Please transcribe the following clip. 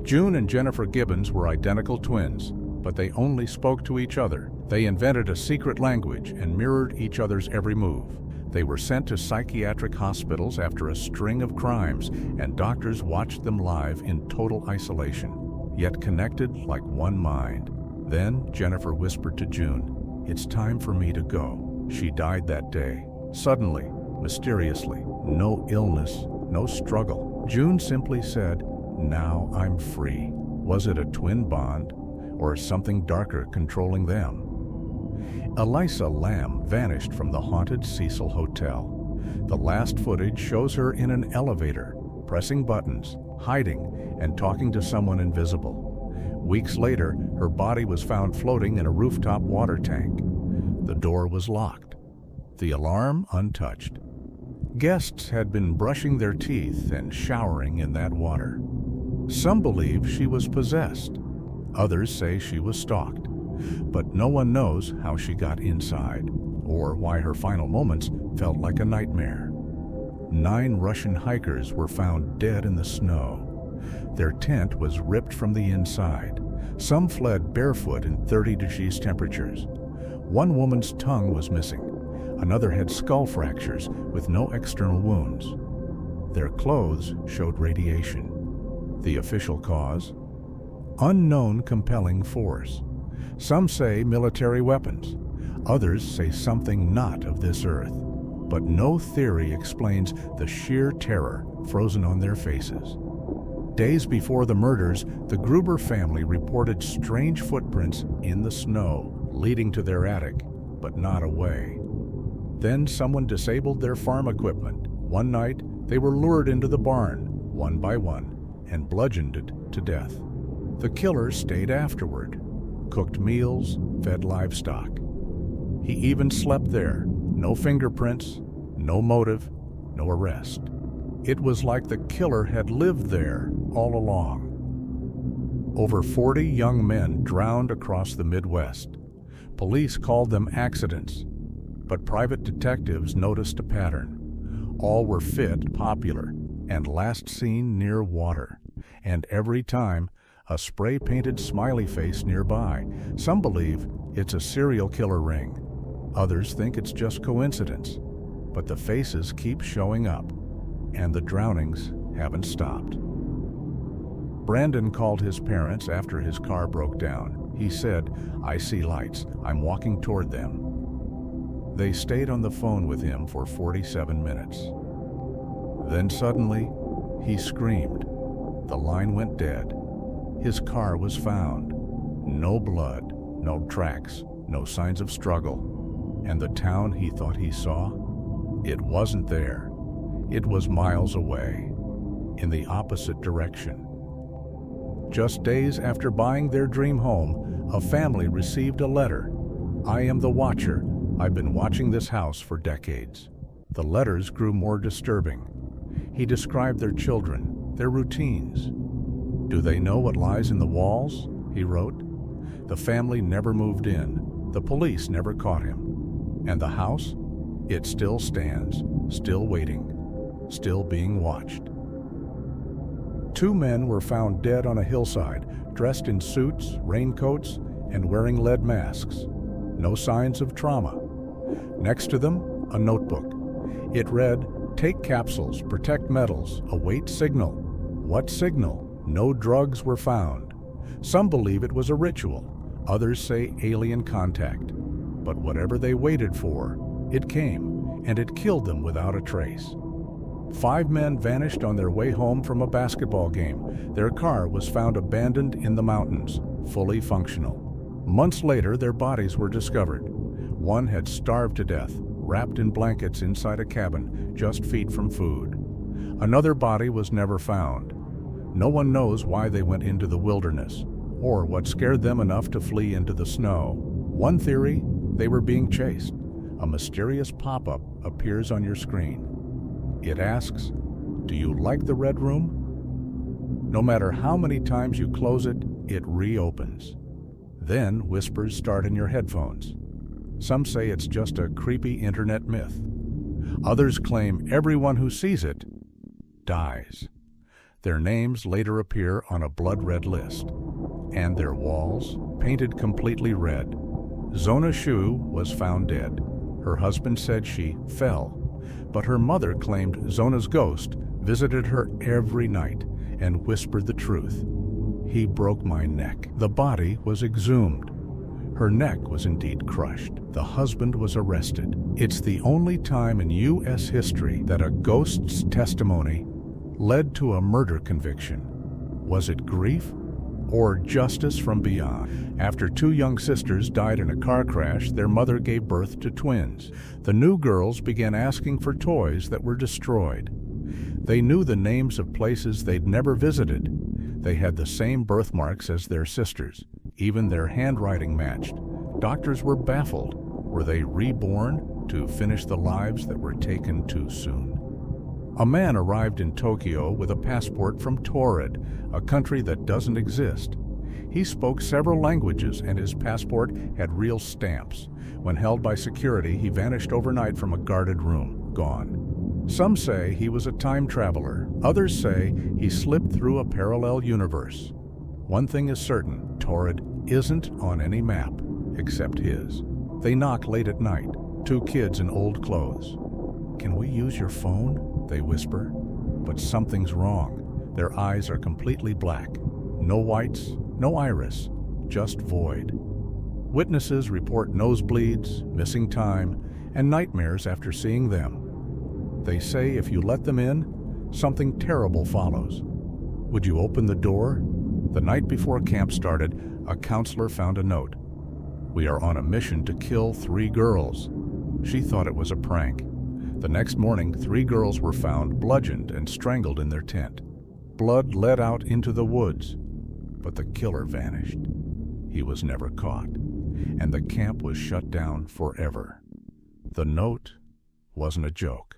June and Jennifer Gibbons were identical twins, but they only spoke to each other. They invented a secret language and mirrored each other's every move. They were sent to psychiatric hospitals after a string of crimes, and doctors watched them live in total isolation, yet connected like one mind. Then Jennifer whispered to June, "It's time for me to go." She died that day, suddenly, mysteriously. No illness, no struggle. June simply said, "Now I'm free." Was it a twin bond, or something darker controlling them? Elisa Lamb vanished from the haunted Cecil Hotel. The last footage shows her in an elevator, pressing buttons, hiding, and talking to someone invisible. Weeks later, her body was found floating in a rooftop water tank. The door was locked, the alarm untouched. Guests had been brushing their teeth and showering in that water. Some believe she was possessed. Others say she was stalked. But no one knows how she got inside, or why her final moments felt like a nightmare. 9 Russian hikers were found dead in the snow. Their tent was ripped from the inside. Some fled barefoot in 30 degrees temperatures. One woman's tongue was missing. Another had skull fractures with no external wounds. Their clothes showed radiation. The official cause? Unknown compelling force. Some say military weapons. Others say something not of this earth. But no theory explains the sheer terror frozen on their faces. Days before the murders, the Gruber family reported strange footprints in the snow leading to their attic, but not away. Then someone disabled their farm equipment. One night, they were lured into the barn, one by one, and bludgeoned it to death. The killer stayed afterward, cooked meals, fed livestock. He even slept there. No fingerprints, no motive, no arrest. It was like the killer had lived there all along. Over 40 young men drowned across the Midwest. Police called them accidents, but private detectives noticed a pattern. All were fit, popular, and last seen near water. And every time, a spray-painted smiley face nearby. Some believe it's a serial killer ring. Others think it's just coincidence. But the faces keep showing up, and the drownings haven't stopped. Brandon called his parents after his car broke down. He said, "I see lights. I'm walking toward them." They stayed on the phone with him for 47 minutes. Then suddenly, he screamed. The line went dead. His car was found. No blood, no tracks, no signs of struggle. And the town he thought he saw? It wasn't there. It was miles away, in the opposite direction. Just days after buying their dream home, a family received a letter. "I am the watcher. I've been watching this house for decades." The letters grew more disturbing. He described their children, their routines. "Do they know what lies in the walls?" he wrote. The family never moved in. The police never caught him. And the house? It still stands, still waiting, still being watched. 2 men were found dead on a hillside, dressed in suits, raincoats, and wearing lead masks. No signs of trauma. Next to them, a notebook. It read, "Take capsules, protect metals, await signal." What signal? No drugs were found. Some believe it was a ritual. Others say alien contact. But whatever they waited for, it came, and it killed them without a trace. 5 men vanished on their way home from a basketball game. Their car was found abandoned in the mountains, fully functional. Months later, their bodies were discovered. One had starved to death, wrapped in blankets inside a cabin, just feet from food. Another body was never found. No one knows why they went into the wilderness, or what scared them enough to flee into the snow. One theory, they were being chased. A mysterious pop-up appears on your screen. It asks, "Do you like the Red Room?" No matter how many times you close it, it reopens. Then whispers start in your headphones. Some say it's just a creepy internet myth. Others claim everyone who sees it dies. Their names later appear on a blood-red list, and their walls painted completely red. Zona Shu was found dead. Her husband said she fell, but her mother claimed Zona's ghost visited her every night and whispered the truth. "He broke my neck." The body was exhumed. Her neck was indeed crushed. The husband was arrested. It's the only time in U.S. history that a ghost's testimony led to a murder conviction. Was it grief or justice from beyond? After two young sisters died in a car crash, their mother gave birth to twins. The new girls began asking for toys that were destroyed. They knew the names of places they'd never visited. They had the same birthmarks as their sisters. Even their handwriting matched. Doctors were baffled. Were they reborn to finish the lives that were taken too soon? A man arrived in Tokyo with a passport from Torrid, a country that doesn't exist. He spoke several languages and his passport had real stamps. When held by security, he vanished overnight from a guarded room, gone. Some say he was a time traveler. Others say he slipped through a parallel universe. One thing is certain, Torrid isn't on any map except his. They knock late at night, two kids in old clothes. "Can we use your phone?" they whisper. But something's wrong. Their eyes are completely black. No whites, no iris, just void. Witnesses report nosebleeds, missing time, and nightmares after seeing them. They say if you let them in, something terrible follows. Would you open the door? The night before camp started, a counselor found a note. "We are on a mission to kill 3 girls." She thought it was a prank. The next morning, 3 girls were found bludgeoned and strangled in their tent. Blood led out into the woods, but the killer vanished. He was never caught, and the camp was shut down forever. The note wasn't a joke.